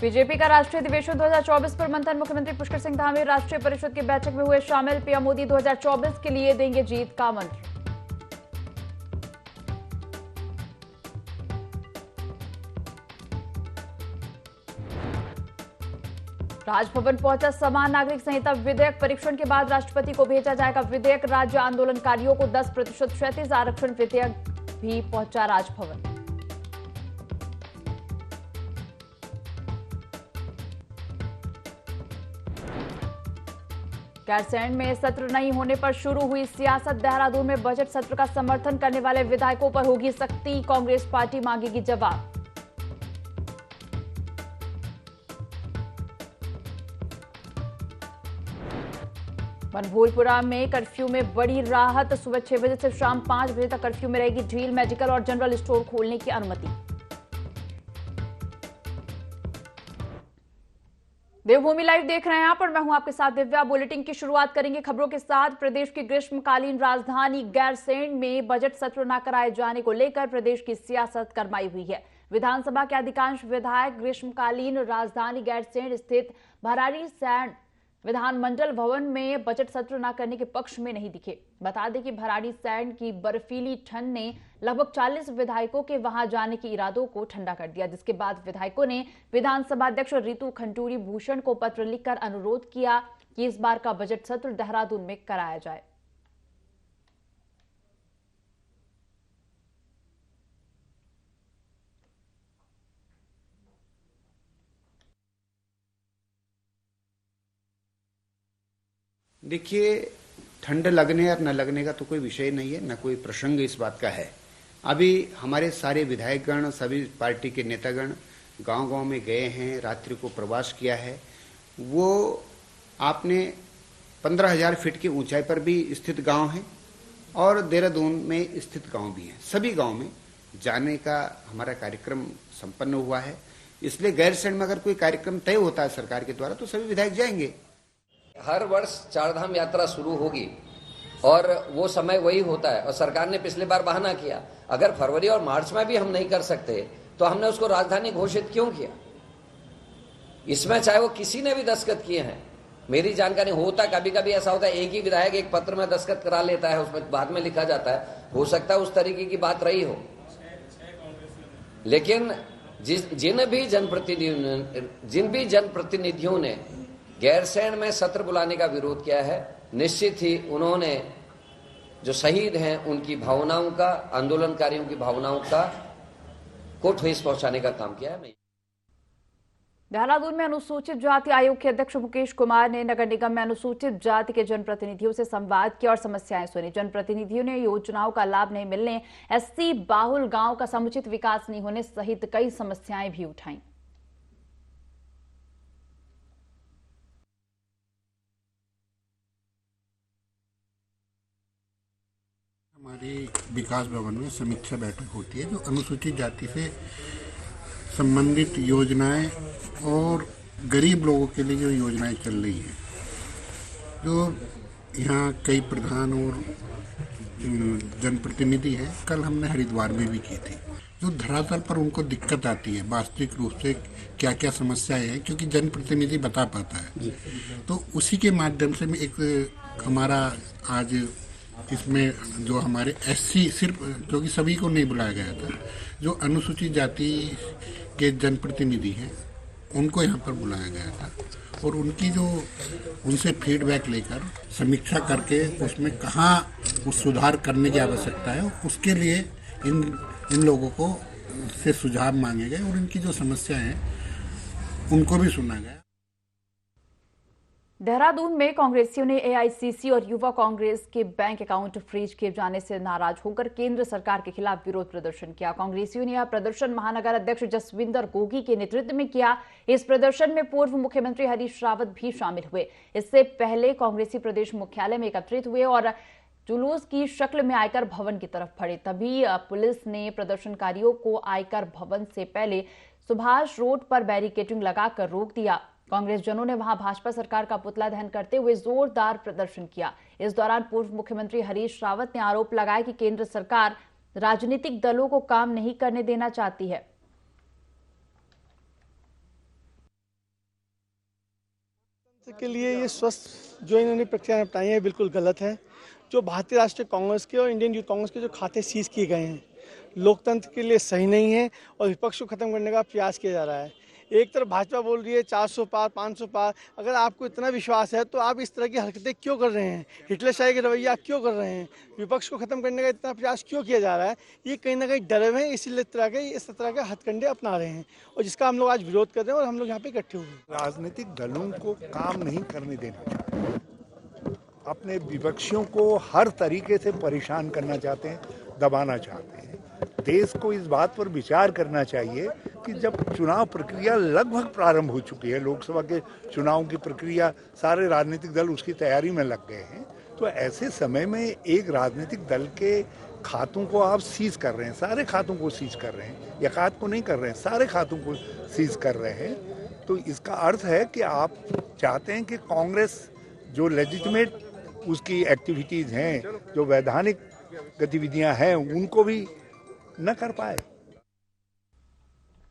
BJP का राष्ट्रीय अधिवेशन 2024 पर मंथन। मुख्यमंत्री पुष्कर सिंह धामी राष्ट्रीय परिषद की बैठक में हुए शामिल। पीएम मोदी 2024 के लिए देंगे जीत का मंत्र। राजभवन पहुंचा समान नागरिक संहिता विधेयक। परीक्षण के बाद राष्ट्रपति को भेजा जाएगा विधेयक। राज्य आंदोलनकारियों को 10% क्षैतिज आरक्षण विधेयक भी पहुंचा राजभवन। गैरसैंण में सत्र नहीं होने पर शुरू हुई सियासत। देहरादून में बजट सत्र का समर्थन करने वाले विधायकों पर होगी सख्ती। कांग्रेस पार्टी मांगेगी जवाब। मनभूलपुरा में कर्फ्यू में बड़ी राहत। सुबह 6 बजे से शाम 5 बजे तक कर्फ्यू में रहेगी ढील। मेडिकल और जनरल स्टोर खोलने की अनुमति। देवभूमि लाइव देख रहे हैं आप और मैं हूं आपके साथ दिव्या। बुलेटिन की शुरुआत करेंगे खबरों के साथ। प्रदेश की ग्रीष्मकालीन राजधानी गैरसैंण में बजट सत्र न कराए जाने को लेकर प्रदेश की सियासत गरमाई हुई है। विधानसभा के अधिकांश विधायक ग्रीष्मकालीन राजधानी गैरसैंण स्थित भराड़ीसैंण विधानमंडल भवन में बजट सत्र न करने के पक्ष में नहीं दिखे। बता दें कि भराड़ीसैंण की बर्फीली ठंड ने लगभग 40 विधायकों के वहां जाने के इरादों को ठंडा कर दिया, जिसके बाद विधायकों ने विधानसभा अध्यक्ष रितु खंडूरी भूषण को पत्र लिखकर अनुरोध किया कि इस बार का बजट सत्र देहरादून में कराया जाए। देखिए, ठंड लगने और न लगने का तो कोई विषय नहीं है, न कोई प्रसंग इस बात का है। अभी हमारे सारे विधायकगण, सभी पार्टी के नेतागण गांव-गांव में गए हैं, रात्रि को प्रवास किया है। वो आपने 15,000 फीट की ऊंचाई पर भी स्थित गांव है और देहरादून में स्थित गांव भी हैं। सभी गांव में जाने का हमारा कार्यक्रम संपन्न हुआ है। इसलिए गैरसैंण में अगर कोई कार्यक्रम तय होता है सरकार के द्वारा तो सभी विधायक जाएंगे। हर वर्ष चारधाम यात्रा शुरू होगी और वो समय वही होता है और सरकार ने पिछले बार बहाना किया, अगर फरवरी और मार्च में भी हम नहीं कर सकते तो हमने उसको राजधानी घोषित क्यों किया। इसमें चाहे वो किसी ने भी दस्तखत किए हैं, मेरी जानकारी होता कभी कभी ऐसा होता है एक ही विधायक एक पत्र में दस्तखत करा लेता है, उसमें बाद में लिखा जाता है, हो सकता है उस तरीके की बात रही हो। लेकिन जिन भी जनप्रतिनिधियों ने गैरसैंण में सत्र बुलाने का विरोध किया है, निश्चित ही उन्होंने जो शहीद हैं उनकी भावनाओं का, आंदोलनकारियों की भावनाओं का को ठेस पहुंचाने का काम किया है। देहरादून में अनुसूचित जाति आयोग के अध्यक्ष मुकेश कुमार ने नगर निगम में अनुसूचित जाति के जनप्रतिनिधियों से संवाद किया और समस्याएं सुनी। जनप्रतिनिधियों ने योजनाओं का लाभ नहीं मिलने, एससी बाहुल गांव का समुचित विकास नहीं होने सहित कई समस्याएं भी उठाई। हमारे विकास भवन में समीक्षा बैठक होती है जो अनुसूचित जाति से संबंधित योजनाएं और गरीब लोगों के लिए जो योजनाएं चल रही हैं, जो यहाँ कई प्रधान और जनप्रतिनिधि हैं, कल हमने हरिद्वार में भी की थी। जो धरातल पर उनको दिक्कत आती है वास्तविक रूप से क्या क्या समस्याएं हैं, क्योंकि जनप्रतिनिधि बता पाता है, तो उसी के माध्यम से एक हमारा आज इसमें जो हमारे एससी सिर्फ, क्योंकि सभी को नहीं बुलाया गया था, जो अनुसूचित जाति के जनप्रतिनिधि हैं उनको यहाँ पर बुलाया गया था और उनकी जो उनसे फीडबैक लेकर समीक्षा करके उसमें कहाँ उस सुधार करने की आवश्यकता है, उसके लिए इन लोगों को से सुझाव मांगे गए और इनकी जो समस्याएं हैं उनको भी सुना गया। देहरादून में कांग्रेसियों ने एआईसीसी और युवा कांग्रेस के बैंक अकाउंट फ्रीज किए जाने से नाराज होकर केंद्र सरकार के खिलाफ विरोध प्रदर्शन किया। कांग्रेसियों ने यह प्रदर्शन महानगर अध्यक्ष जसविंदर गोगी के नेतृत्व में किया। इस प्रदर्शन में पूर्व मुख्यमंत्री हरीश रावत भी शामिल हुए। इससे पहले कांग्रेसी प्रदेश मुख्यालय में एकत्रित हुए और जुलूस की शक्ल में आयकर भवन की तरफ बढ़े। तभी पुलिस ने प्रदर्शनकारियों को आयकर भवन से पहले सुभाष रोड पर बैरिकेडिंग लगाकर रोक दिया। कांग्रेस जनों ने वहां भाजपा सरकार का पुतला दहन करते हुए जोरदार प्रदर्शन किया। इस दौरान पूर्व मुख्यमंत्री हरीश रावत ने आरोप लगाया कि केंद्र सरकार राजनीतिक दलों को काम नहीं करने देना चाहती है। के लिए ये स्वस्थ जो इन्होंने प्रक्रिया अपनाई है बिल्कुल गलत है। जो भारतीय राष्ट्रीय कांग्रेस के और इंडियन यूथ कांग्रेस के जो खाते सीज किए गए हैं लोकतंत्र के लिए सही नहीं है और विपक्ष को खत्म करने का प्रयास किया जा रहा है। एक तरफ भाजपा बोल रही है 400 पार 500 पार, अगर आपको इतना विश्वास है तो आप इस तरह की हरकतें क्यों कर रहे हैं, हिटलरशाही का रवैया क्यों कर रहे हैं, विपक्ष को खत्म करने का इतना प्रयास क्यों किया जा रहा है। ये कहीं ना कहीं डरे हुए हैं, इसीलिए इस तरह के हथकंडे अपना रहे हैं और जिसका हम लोग आज विरोध कर रहे हैं और हम लोग यहाँ पे इकट्ठे हुए हैं। राजनीतिक दलों को काम नहीं करने देना चाहिए, अपने विपक्षियों को हर तरीके से परेशान करना चाहते हैं, दबाना चाहते हैं। देश को इस बात पर विचार करना चाहिए कि जब चुनाव प्रक्रिया लगभग प्रारंभ हो चुकी है, लोकसभा के चुनाव की प्रक्रिया, सारे राजनीतिक दल उसकी तैयारी में लग गए हैं, तो ऐसे समय में एक राजनीतिक दल के खातों को आप सीज कर रहे हैं, सारे खातों को सीज कर रहे हैं, एकाध को नहीं कर रहे हैं, सारे खातों को सीज कर रहे हैं, तो इसका अर्थ है कि आप चाहते हैं कि कांग्रेस जो लेजिटिमेट उसकी एक्टिविटीज़ हैं, जो वैधानिक गतिविधियां हैं, उनको भी न कर पाए।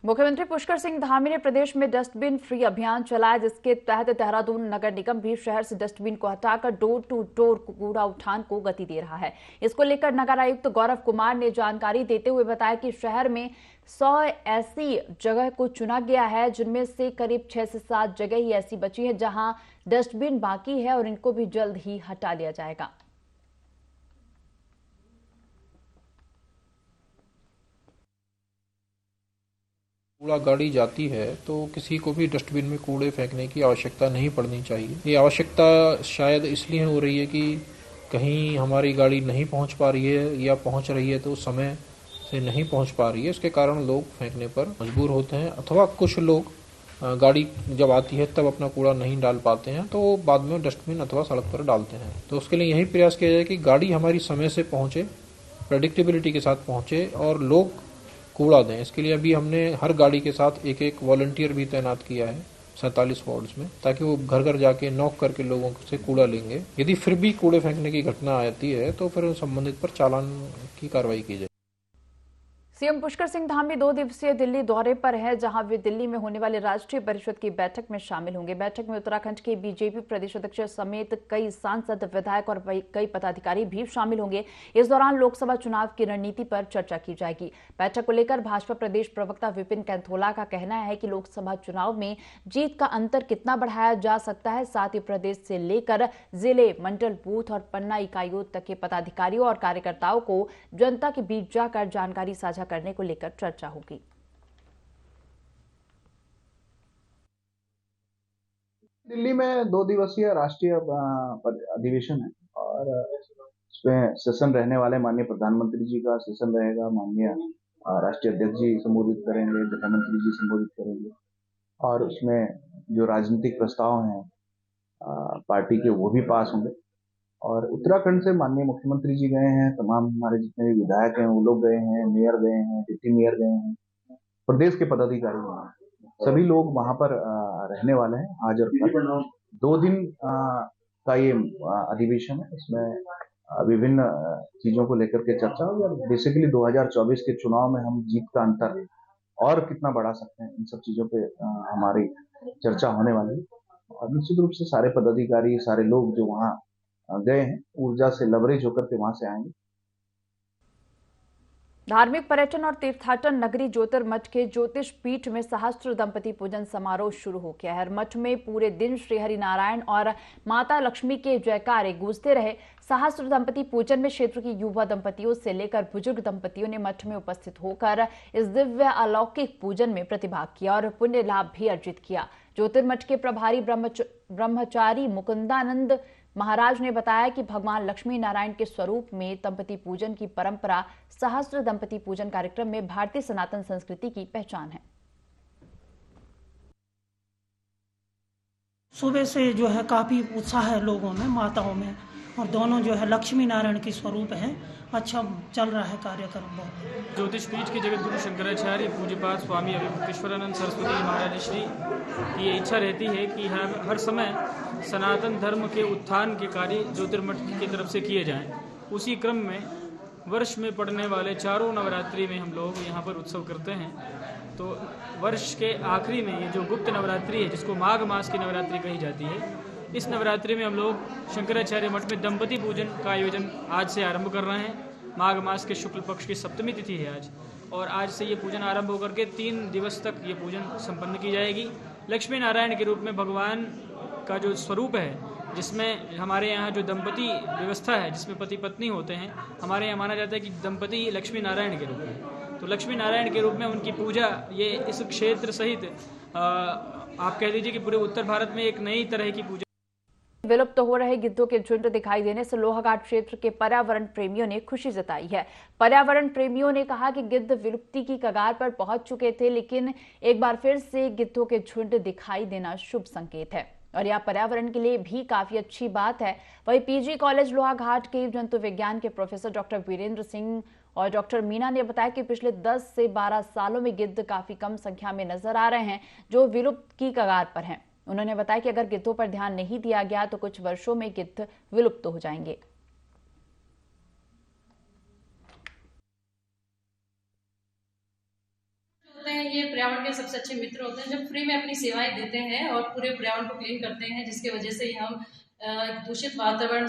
मुख्यमंत्री पुष्कर सिंह धामी ने प्रदेश में डस्टबिन फ्री अभियान चलाया, जिसके तहत देहरादून नगर निगम भी शहर से डस्टबिन को हटाकर डोर टू डोर कूड़ा उठान को गति दे रहा है। इसको लेकर नगर आयुक्त गौरव कुमार ने जानकारी देते हुए बताया कि शहर में 100 ऐसी जगह को चुना गया है, जिनमें से करीब 6 से 7 जगह ही ऐसी बची है जहां डस्टबिन बाकी है और इनको भी जल्द ही हटा लिया जाएगा। कूड़ा गाड़ी जाती है तो किसी को भी डस्टबिन में कूड़े फेंकने की आवश्यकता नहीं पड़नी चाहिए। ये आवश्यकता शायद इसलिए हो रही है कि कहीं हमारी गाड़ी नहीं पहुंच पा रही है या पहुंच रही है तो समय से नहीं पहुंच पा रही है, इसके कारण लोग फेंकने पर मजबूर होते हैं, अथवा कुछ लोग गाड़ी जब आती है तब अपना कूड़ा नहीं डाल पाते हैं तो बाद में डस्टबिन अथवा सड़क पर डालते हैं। तो उसके लिए यही प्रयास किया जाए कि गाड़ी हमारी समय से पहुंचे, प्रेडिक्टेबिलिटी के साथ पहुंचे और लोग कूड़ा दें। इसके लिए अभी हमने हर गाड़ी के साथ एक एक वॉलंटियर भी तैनात किया है 47 वार्ड्स में, ताकि वो घर घर जाके नॉक करके लोगों से कूड़ा लेंगे। यदि फिर भी कूड़े फेंकने की घटना आती है तो फिर संबंधित पर चालान की कार्रवाई की जाए। सीएम पुष्कर सिंह धामी 2 दिवसीय दिल्ली दौरे पर है, जहां वे दिल्ली में होने वाले राष्ट्रीय परिषद की बैठक में शामिल होंगे। बैठक में उत्तराखंड के बीजेपी प्रदेश अध्यक्ष समेत कई सांसद, विधायक और कई पदाधिकारी भी शामिल होंगे। इस दौरान लोकसभा चुनाव की रणनीति पर चर्चा की जाएगी। बैठक को लेकर भाजपा प्रदेश प्रवक्ता विपिन कैंथोला का कहना है कि लोकसभा चुनाव में जीत का अंतर कितना बढ़ाया जा सकता है, साथ ही प्रदेश से लेकर जिले, मंडल, बूथ और पन्ना इकाइयों तक के पदाधिकारियों और कार्यकर्ताओं को जनता के बीच जाकर जानकारी साझा करने को लेकर चर्चा होगी। दिल्ली में 2 दिवसीय राष्ट्रीय अधिवेशन है और इसमें सेशन रहने वाले माननीय प्रधानमंत्री जी का सेशन रहेगा, माननीय राष्ट्रीय अध्यक्ष जी संबोधित करेंगे, गृहमंत्री जी संबोधित करेंगे और उसमें जो राजनीतिक प्रस्ताव हैं पार्टी के वो भी पास होंगे। और उत्तराखंड से माननीय मुख्यमंत्री जी गए हैं, तमाम हमारे जितने भी विधायक हैं वो लोग गए हैं, मेयर गए हैं, डिप्टी मेयर गए हैं, प्रदेश के पदाधिकारी गए हैं, सभी लोग वहां पर रहने वाले हैं आज और कल। 2 दिन का ये अधिवेशन है, इसमें विभिन्न चीजों को लेकर के चर्चा होगी और बेसिकली 2024 के चुनाव में हम जीत का अंतर और कितना बढ़ा सकते हैं, इन सब चीजों पे हमारी चर्चा होने वाली है। और निश्चित रूप से सारे पदाधिकारी, सारे लोग जो वहाँ गए हैं, ऊर्जा से लबरेज होकर के वहां से आएंगे। धार्मिक पर्यटन और तीर्थाटन नगरी ज्योतिर्मठ के ज्योतिष पीठ में सहस्त्र दंपति पूजन समारोह शुरू हो गया है। मठ में पूरे दिन श्री हरिनारायण और माता लक्ष्मी के जयकारे गूंजते रहे। सहस्त्र दंपति पूजन में क्षेत्र की युवा दंपतियों से लेकर बुजुर्ग दंपतियों ने मठ में उपस्थित होकर इस दिव्य अलौकिक पूजन में प्रतिभाग किया और पुण्य लाभ भी अर्जित किया। ज्योतिर्मठ के प्रभारी ब्रह्मचारी मुकुंदानंद महाराज ने बताया कि भगवान लक्ष्मी नारायण के स्वरूप में दंपति पूजन की परंपरा सहस्त्र दंपति पूजन कार्यक्रम में भारतीय सनातन संस्कृति की पहचान है। सुबह से जो है काफी उत्साह है लोगों में, माताओं में, और दोनों जो है लक्ष्मी नारायण के स्वरूप हैं। अच्छा चल रहा है कार्यक्रम बहुत। ज्योतिष पीठ के जगत गुरु शंकराचार्य पूज्यपाद स्वामी अभिमुक्तेश्वरानंद सरस्वती महाराज श्री की ये इच्छा रहती है कि हर समय सनातन धर्म के उत्थान के कार्य ज्योतिर्मठ की तरफ से किए जाएं। उसी क्रम में वर्ष में पड़ने वाले चारों नवरात्रि में हम लोग यहाँ पर उत्सव करते हैं। तो वर्ष के आखिरी में ये जो गुप्त नवरात्रि है, जिसको माघ मास की नवरात्रि कही जाती है, इस नवरात्रि में हम लोग शंकराचार्य मठ में दंपति पूजन का आयोजन आज से आरंभ कर रहे हैं। माघ मास के शुक्ल पक्ष की सप्तमी तिथि है आज, और आज से ये पूजन आरंभ होकर के 3 दिवस तक ये पूजन संपन्न की जाएगी। लक्ष्मी नारायण के रूप में भगवान का जो स्वरूप है, जिसमें हमारे यहाँ जो दंपति व्यवस्था है, जिसमें पति पत्नी होते हैं, हमारे यहाँ माना जाता है कि दंपति लक्ष्मी नारायण के रूप में, तो लक्ष्मी नारायण के रूप में उनकी पूजा ये इस क्षेत्र सहित आप कह लीजिए कि पूरे उत्तर भारत में एक नई तरह की पूजा। विलुप्त हो रहे गिद्धों के झुंड दिखाई देने से लोहाघाट क्षेत्र के पर्यावरण प्रेमियों ने खुशी जताई है। पर्यावरण प्रेमियों ने कहा कि गिद्ध विलुप्ति की कगार पर पहुंच चुके थे, लेकिन एक बार फिर से गिद्धों के झुंड दिखाई देना शुभ संकेत है और यह पर्यावरण के लिए भी काफी अच्छी बात है। वहीं पीजी कॉलेज लोहाघाट के जंतु विज्ञान के प्रोफेसर डॉक्टर वीरेंद्र सिंह और डॉक्टर मीना ने बताया कि पिछले 10 से 12 सालों में गिद्ध काफी कम संख्या में नजर आ रहे हैं, जो विलुप्त की कगार पर हैं। उन्होंने बताया कि अगर गिद्धों पर ध्यान नहीं दिया गया तो कुछ वर्षों में गिद्ध विलुप्त हो जाएंगे। ये पर्यावरण के सबसे अच्छे मित्र होते हैं, जो फ्री में अपनी सेवाएं देते हैं और पूरे पर्यावरण को क्लीन करते हैं, जिसकी वजह से हम दूषित वातावरण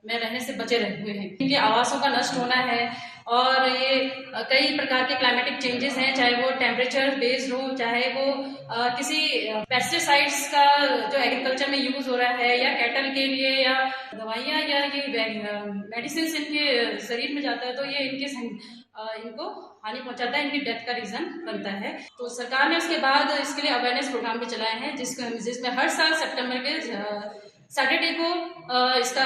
में रहने से बचे रहे हुए हैं। इनके आवासों का नष्ट होना है और ये कई प्रकार के क्लाइमेटिक चेंजेस हैं, चाहे वो टेम्परेचर बेस्ड हो, चाहे वो किसी पेस्टिसाइड्स का जो एग्रीकल्चर में यूज हो रहा है, या कैटल के लिए, या दवाइयाँ या ये मेडिसिन इनके शरीर में जाता है, तो ये इनको हानि पहुंचाता है, इनकी डेथ का रीजन बनता है। तो सरकार ने उसके बाद इसके लिए अवेयरनेस प्रोग्राम भी चलाए हैं, जिसमें हर साल सितंबर के सैटरडे को इसका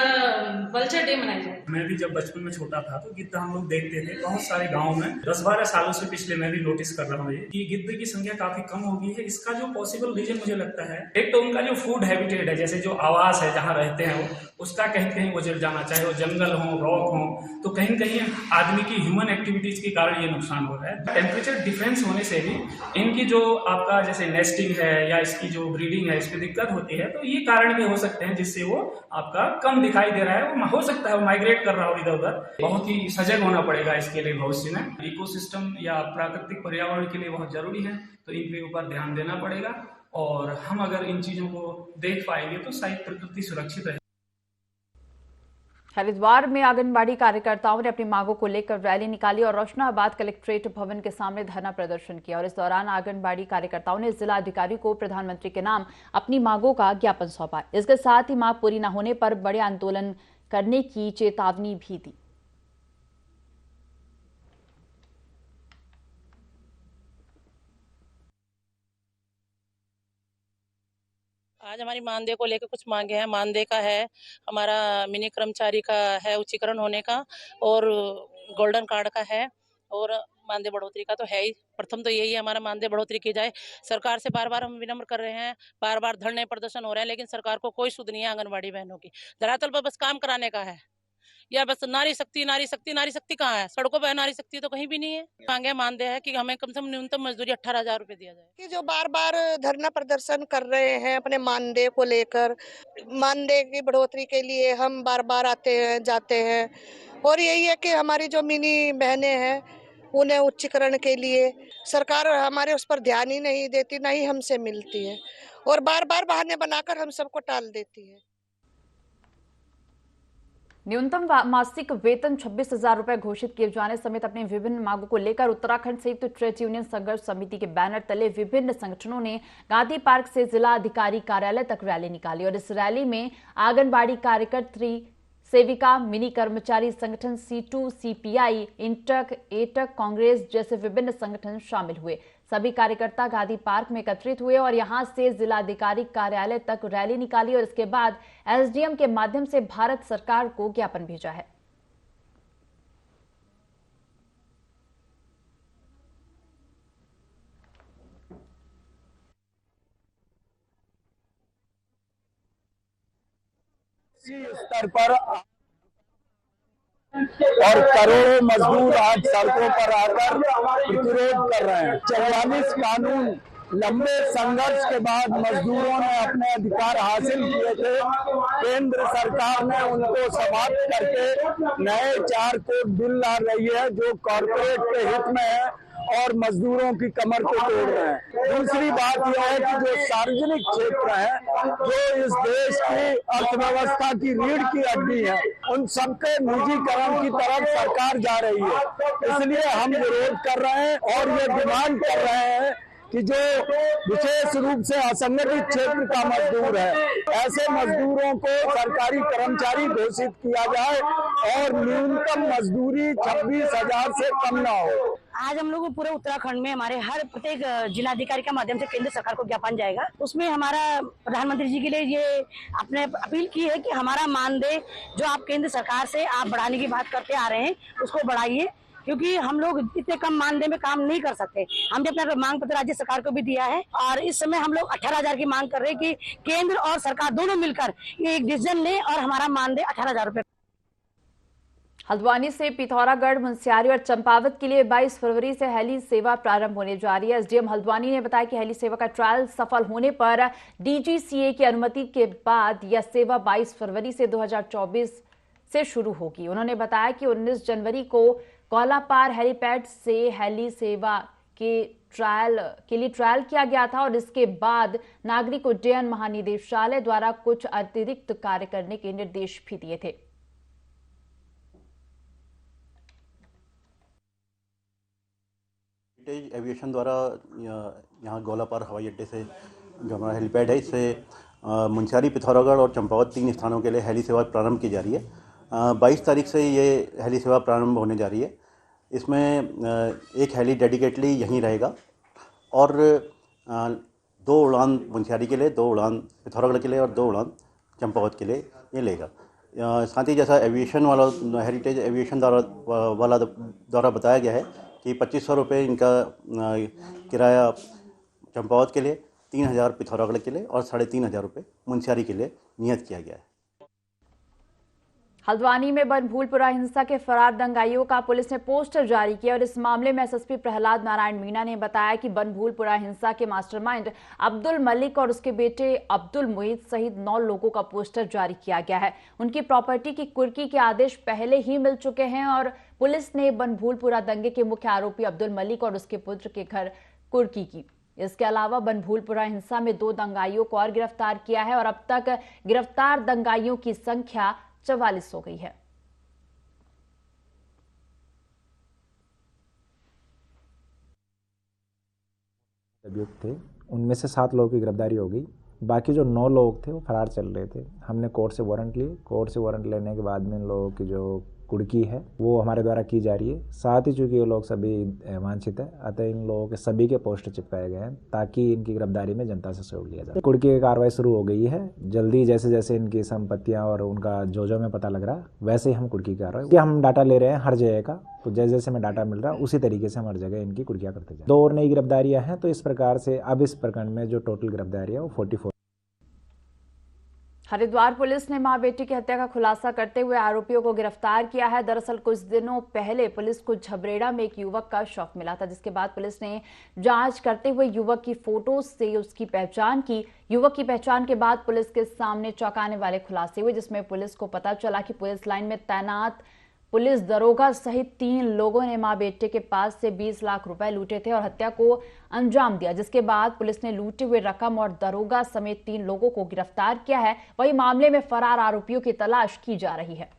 वल्चर डे मनाया जाए। मैं भी जब बचपन में छोटा था तो गिद्ध हम लोग देखते थे बहुत सारे गाँव में। 10-12 सालों से पिछले मैं भी नोटिस कर रहा हूँ कि गिद्ध की संख्या काफी कम हो गई है। इसका जो पॉसिबल रीजन मुझे लगता है, एक तो उनका जो फूड हैबिटेट है, जैसे जो आवास है जहाँ रहते हैं वो, उसका कहीं कहीं उजड़ जाना, चाहे वो जंगल हो, रॉक हो, तो कहीं कहीं आदमी की ह्यूमन एक्टिविटीज के कारण ये नुकसान हो रहा है। टेम्परेचर डिफरेंस होने से भी इनकी जो आपका जैसे नेस्टिंग है या इसकी जो ब्रीडिंग है, इसमें दिक्कत होती है, तो ये कारण भी हो सकते हैं जिससे वो आपका कम दिखाई दे रहा है। वो हो सकता है वो माइग्रेट कर रहा हो इधर उधर। बहुत ही सजग होना पड़ेगा इसके लिए भविष्य में। इकोसिस्टम या प्राकृतिक पर्यावरण के लिए बहुत जरूरी है, तो इनके ऊपर ध्यान देना पड़ेगा और हम अगर इन चीजों को देख पाएंगे तो शायद प्रकृति सुरक्षित रहे। हरिद्वार में आंगनबाड़ी कार्यकर्ताओं ने अपनी मांगों को लेकर रैली निकाली और रोशनाबाद कलेक्ट्रेट भवन के सामने धरना प्रदर्शन किया और इस दौरान आंगनबाड़ी कार्यकर्ताओं ने जिला अधिकारी को प्रधानमंत्री के नाम अपनी मांगों का ज्ञापन सौंपा। इसके साथ ही मांग पूरी न होने पर बड़े आंदोलन करने की चेतावनी भी दी। आज हमारी मानदेय को लेकर कुछ मांगे हैं। मानदेय का है, हमारा मिनी कर्मचारी का है उच्चीकरण होने का, और गोल्डन कार्ड का है, और मानदेय बढ़ोतरी का तो है ही। प्रथम तो यही है, हमारा मानदेय बढ़ोतरी की जाए। सरकार से बार बार हम विनम्र कर रहे हैं, बार बार धरने प्रदर्शन हो रहे हैं, लेकिन सरकार को कोई सुध नहीं है आंगनबाड़ी बहनों की। धरातल पर बस काम कराने का है, या बस नारी शक्ति नारी शक्ति नारी शक्ति कहाँ है? सड़कों पर नारी शक्ति तो कहीं भी नहीं है। मांगे मानदेय है कि हमें कम से कम न्यूनतम मजदूरी 18,000 रुपए दिया जाए। कि जो बार बार धरना प्रदर्शन कर रहे हैं अपने मानदेय को लेकर, मानदेय की बढ़ोतरी के लिए हम बार बार आते हैं जाते हैं, और यही है कि हमारी जो मिनी बहनें हैं उन्हें उच्चीकरण के लिए सरकार हमारे उस पर ध्यान ही नहीं देती, न ही हमसे मिलती है, और बार बार बहाने बनाकर हम सबको टाल देती है। न्यूनतम मासिक वेतन 26,000 रुपए घोषित किए जाने समेत अपनी विभिन्न मांगों को लेकर उत्तराखंड संयुक्त ट्रेड यूनियन संघर्ष समिति के बैनर तले विभिन्न संगठनों ने गांधी पार्क से जिला अधिकारी कार्यालय तक रैली निकाली और इस रैली में आंगनबाड़ी कार्यकर्त्री, सेविका, मिनी कर्मचारी संगठन, C2, CPI, इंटक, एटक, कांग्रेस जैसे विभिन्न संगठन शामिल हुए। सभी कार्यकर्ता गांधी पार्क में एकत्रित हुए और यहां से जिलाधिकारी कार्यालय तक रैली निकाली और इसके बाद SDM के माध्यम से भारत सरकार को ज्ञापन भेजा है। स्तर पर और करोड़ों मजदूर आज सड़कों पर आकर प्रतिरोध कर रहे हैं। 44 कानून लंबे संघर्ष के बाद मजदूरों ने अपने अधिकार हासिल किए थे। केंद्र सरकार ने उनको समाप्त करके नए 4 कोड बिल ला रही है जो कॉर्पोरेट के हित में है और मजदूरों की कमर को तोड़ रहे हैं। दूसरी बात यह है कि जो सार्वजनिक क्षेत्र है, जो इस देश की अर्थव्यवस्था की रीढ़ की हड्डी है, उन सबके निजीकरण की तरफ सरकार जा रही है। इसलिए हम विरोध कर रहे हैं और ये डिमांड कर रहे हैं कि जो विशेष रूप से असंगठित क्षेत्र का मजदूर है, ऐसे मजदूरों को सरकारी कर्मचारी घोषित किया जाए और न्यूनतम मजदूरी 26,000 से कम ना हो। आज हम लोग पूरे उत्तराखंड में हमारे हर प्रत्येक जिलाधिकारी के माध्यम से केंद्र सरकार को ज्ञापन जाएगा। उसमें हमारा प्रधानमंत्री जी के लिए ये आपने अपील की है कि हमारा मानदेय जो आप केंद्र सरकार से आप बढ़ाने की बात करते आ रहे हैं, उसको बढ़ाइए, क्योंकि हम लोग इतने कम मानदेय में काम नहीं कर सकते। हमने अपना मांग पत्र राज्य सरकार को भी दिया है और इस समय हम लोग 18,000 की मांग कर रहे हैं कि केंद्र और सरकार दोनों मिलकर ये एक डिसीजन ले और हमारा मानदेय 18,000 रुपए। हल्द्वानी से पिथौरागढ़, मुनस्यारी और चंपावत के लिए 22 फरवरी से हेली सेवा प्रारंभ होने जा रही है। एसडीएम हल्द्वानी ने बताया कि हेली सेवा का ट्रायल सफल होने पर डीजीसीए की अनुमति के बाद यह सेवा 22 फरवरी से 2024 से शुरू होगी। उन्होंने बताया कि 19 जनवरी को कौलापार हेलीपैड से हेली सेवा के लिए ट्रायल किया गया था और इसके बाद नागरिक उड्डयन महानिदेशालय द्वारा कुछ अतिरिक्त कार्य करने के निर्देश भी दिए थे। एविएशन द्वारा यहाँ गोलापार हवाई अड्डे से जो हमारा हेलीपैड है, इससे मुनस्यारी, पिथौरागढ़ और चंपावत 3 स्थानों के लिए हेली सेवा प्रारंभ की जा रही है। 22 तारीख से ये हेली सेवा प्रारंभ होने जा रही है। इसमें एक हेली डेडिकेटली यहीं रहेगा और 2 उड़ान मुनस्यारी के लिए, 2 उड़ान पिथौरागढ़ के लिए और 2 उड़ान चंपावत के लिए ये लेगा। साथ ही जैसा एविएशन वाला हेरिटेज एविएशन द्वारा बताया गया है कि 2500 रुपये इनका किराया चंपावत के लिए, 3,000 पिथौरागढ़ के लिए और 3,500 रुपये मुनस्यारी के लिए नियत किया गया है। हल्द्वानी में बनभूलपुरा हिंसा के फरार दंगाइयों का पुलिस ने पोस्टर जारी किया और इस मामले में एसएसपी प्रहलाद नारायण मीणा ने बताया कि बनभूलपुरा हिंसा के मास्टरमाइंड अब्दुल मलिक और उसके बेटे अब्दुल मुईद सहित 9 लोगों का पोस्टर जारी किया गया है। उनकी प्रॉपर्टी की कुर्की के आदेश पहले ही मिल चुके हैं और पुलिस ने बनभूलपुरा दंगे के मुख्य आरोपी अब्दुल मलिक और उसके पुत्र के घर कुर्की की। इसके अलावा बनभूलपुरा हिंसा में 2 दंगाइयों को और गिरफ्तार किया है और अब तक गिरफ्तार दंगाइयों की संख्या 44 हो गई है। अभियुक्त थे, उनमें से 7 लोगों की गिरफ्तारी हो गई। बाकी जो 9 लोग थे वो फरार चल रहे थे। हमने कोर्ट से वारंट लिए। कोर्ट से वारंट लेने के बाद में इन लोगों की जो कुर्की है वो हमारे द्वारा की जा रही है। साथ ही चूंकि ये लोग सभी वांछित है, अतः इन लोगों के सभी के पोस्टर चिपकाए गए हैं ताकि इनकी गिरफ्तारी में जनता से सहयोग लिया जाए। कुर्की की कार्रवाई शुरू हो गई है। जल्दी जैसे जैसे इनकी संपत्तियां और उनका जो में पता लग रहा वैसे ही हम कुर्की की कार्रवाई, हम डाटा ले रहे हैं हर जगह का, तो जैसे जैसे हमें डाटा मिल रहा है उसी तरीके से हम हर जगह इनकी कुर्कियां करते जाए। 2 और नई गिरफ्तारियां हैं, तो इस प्रकार से अब इस प्रकरण में जो टोटल गिरफ्तारी है वो 44। हरिद्वार पुलिस ने मां बेटी की हत्या का खुलासा करते हुए आरोपियों को गिरफ्तार किया है। दरअसल कुछ दिनों पहले पुलिस को झबरेड़ा में एक युवक का शव मिला था, जिसके बाद पुलिस ने जांच करते हुए युवक की फोटोज से उसकी पहचान की। युवक की पहचान के बाद पुलिस के सामने चौंकाने वाले खुलासे हुए, जिसमें पुलिस को पता चला कि पुलिस लाइन में तैनात पुलिस दरोगा सहित 3 लोगों ने मां बेटे के पास से 20 लाख रुपए लूटे थे और हत्या को अंजाम दिया, जिसके बाद पुलिस ने लूटे हुए रकम और दरोगा समेत 3 लोगों को गिरफ्तार किया है। वहीं मामले में फरार आरोपियों की तलाश की जा रही है।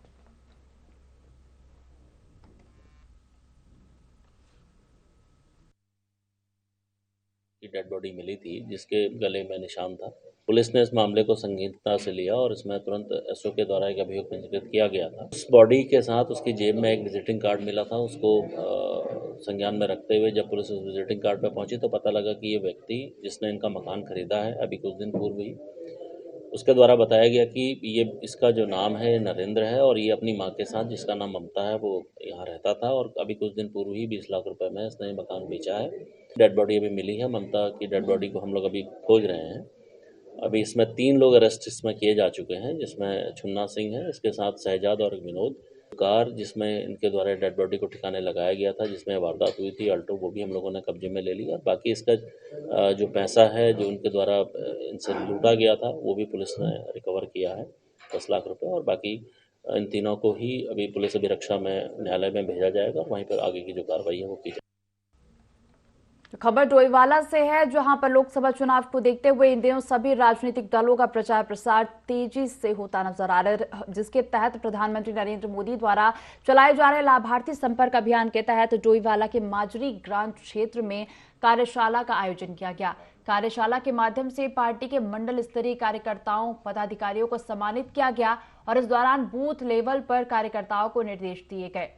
डेड बॉडी मिली थी जिसके गले में निशान था। पुलिस ने इस मामले को संगीनता से लिया और इसमें तुरंत एसओ के द्वारा एक अभियोग पंजीकृत किया गया था। उस बॉडी के साथ उसकी जेब में एक विजिटिंग कार्ड मिला था। उसको संज्ञान में रखते हुए जब पुलिस उस विजिटिंग कार्ड पर पहुंची तो पता लगा कि ये व्यक्ति जिसने इनका मकान खरीदा है अभी कुछ दिन पूर्व ही, उसके द्वारा बताया गया कि ये इसका जो नाम है नरेंद्र है और ये अपनी माँ के साथ जिसका नाम ममता है वो यहाँ रहता था और अभी कुछ दिन पूर्व ही 20 लाख रुपए में इसने मकान बेचा है। डेड बॉडी अभी मिली है। ममता की डेड बॉडी को हम लोग अभी खोज रहे हैं। अभी इसमें 3 लोग अरेस्ट इसमें किए जा चुके हैं, जिसमें छुन्ना सिंह है, इसके साथ शहजाद और विनोद। कार जिसमें इनके द्वारा डेड बॉडी को ठिकाने लगाया गया था, जिसमें वारदात हुई थी अल्टो, वो भी हम लोगों ने कब्जे में ले लिया। बाकी इसका जो पैसा है जो उनके द्वारा इनसे लूटा गया था वो भी पुलिस ने रिकवर किया है, 10 लाख रुपए। और बाकी इन तीनों को ही अभी पुलिस अभिरक्षा में न्यायालय में भेजा जाएगा, वहीं पर आगे की जो कार्रवाई है वो की जाएगी। खबर डोईवाला से है, जहां पर लोकसभा चुनाव को देखते हुए इन दिनों सभी राजनीतिक दलों का प्रचार प्रसार तेजी से होता नजर आ रहा है, जिसके तहत प्रधानमंत्री नरेंद्र मोदी द्वारा चलाए जा रहे लाभार्थी संपर्क अभियान के तहत डोईवाला के माजरी ग्राम क्षेत्र में कार्यशाला का आयोजन किया गया। कार्यशाला के माध्यम से पार्टी के मंडल स्तरीय कार्यकर्ताओं पदाधिकारियों को सम्मानित किया गया और इस दौरान बूथ लेवल पर कार्यकर्ताओं को निर्देश दिए गए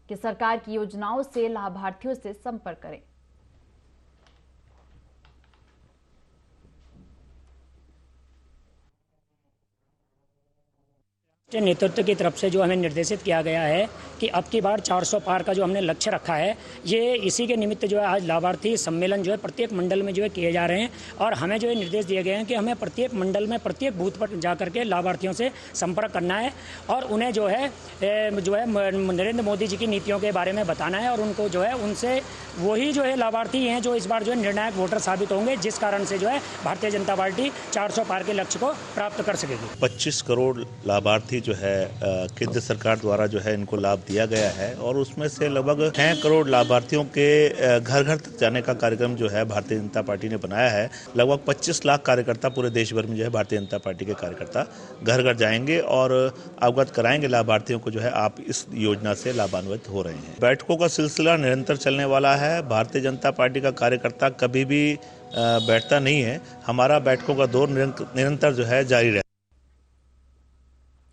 कि सरकार की योजनाओं से लाभार्थियों से संपर्क करें। नेतृत्व की तरफ से जो हमें निर्देशित किया गया है कि अब की बार 400 पार का जो हमने लक्ष्य रखा है, ये इसी के निमित्त जो है आज लाभार्थी सम्मेलन जो है प्रत्येक मंडल में जो है किए जा रहे हैं और हमें जो है निर्देश दिए गए हैं कि हमें प्रत्येक मंडल में प्रत्येक बूथ पर जाकर के लाभार्थियों से संपर्क करना है और उन्हें जो है नरेंद्र मोदी जी की नीतियों के बारे में बताना है और उनको जो है उनसे वही जो है लाभार्थी हैं जो इस बार जो है निर्णायक वोटर साबित होंगे, जिस कारण से जो है भारतीय जनता पार्टी 400 पार के लक्ष्य को प्राप्त कर सकेगी। 25 करोड़ लाभार्थी जो है केंद्र सरकार द्वारा जो है इनको लाभ दिया गया है और उसमें से लगभग 6 करोड़ लाभार्थियों के घर घर तक जाने का कार्यक्रम जो है भारतीय जनता पार्टी ने बनाया है। लगभग 25 लाख कार्यकर्ता पूरे देश भर में जो है भारतीय जनता पार्टी के कार्यकर्ता घर घर जाएंगे और अवगत कराएंगे लाभार्थियों को जो है आप इस योजना से लाभान्वित हो रहे हैं। बैठकों का सिलसिला निरंतर चलने वाला है। भारतीय जनता पार्टी का कार्यकर्ता कभी भी बैठता नहीं है। हमारा बैठकों का दौर निरंतर जो है जारी रहता है।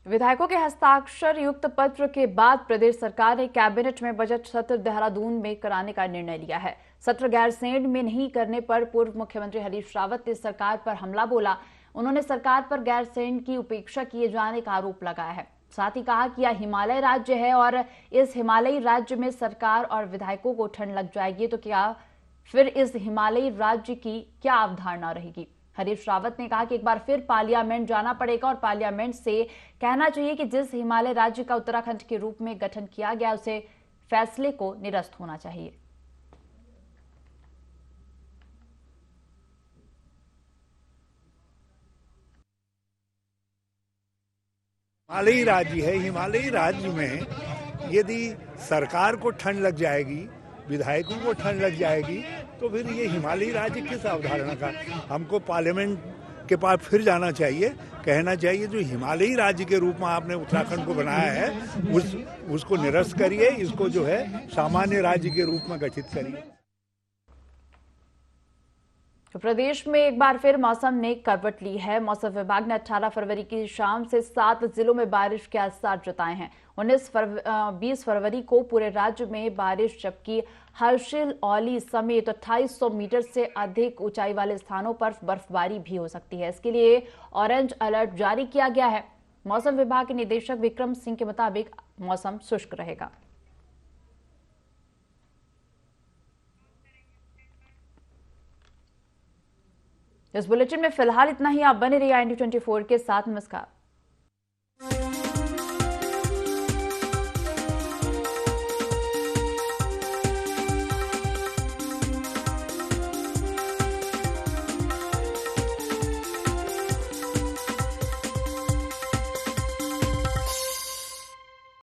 विधायकों के हस्ताक्षर युक्त पत्र के बाद प्रदेश सरकार ने कैबिनेट में बजट सत्र देहरादून में कराने का निर्णय लिया है। सत्र गैरसैंण में नहीं करने पर पूर्व मुख्यमंत्री हरीश रावत ने सरकार पर हमला बोला। उन्होंने सरकार पर गैरसैंण की उपेक्षा किए जाने का आरोप लगाया है। साथ ही कहा कि यह हिमालय राज्य है और इस हिमालयी राज्य में सरकार और विधायकों को ठंड लग जाएगी तो क्या फिर इस हिमालयी राज्य की क्या अवधारणा रहेगी। हरीश रावत ने कहा कि एक बार फिर पार्लियामेंट जाना पड़ेगा और पार्लियामेंट से कहना चाहिए कि जिस हिमालय राज्य का उत्तराखंड के रूप में गठन किया गया उसे फैसले को निरस्त होना चाहिए। हिमालयी राज्य है। हिमालयी राज्य में यदि सरकार को ठंड लग जाएगी, विधायकों को ठंड लग जाएगी, तो फिर ये हिमालयी राज्य किस अवधारणा का। हमको पार्लियामेंट के पास फिर जाना चाहिए, कहना चाहिए जो हिमालयी राज्य के रूप में आपने उत्तराखंड को बनाया है उसको निरस्त करिए, इसको जो है सामान्य राज्य के रूप में गठित करिए। तो प्रदेश में एक बार फिर मौसम ने करवट ली है। मौसम विभाग ने 18 फरवरी की शाम से 7 जिलों में बारिश के आसार जताए हैं। 20 फरवरी को पूरे राज्य में बारिश, जबकि हर्षिल, औली समेत 2800 मीटर से अधिक ऊंचाई वाले स्थानों पर बर्फबारी भी हो सकती है। इसके लिए ऑरेंज अलर्ट जारी किया गया है। मौसम विभाग के निदेशक विक्रम सिंह के मुताबिक मौसम शुष्क रहेगा। इस बुलेटिन में फिलहाल इतना ही। आप बने रहिए IND24 के साथ। नमस्कार।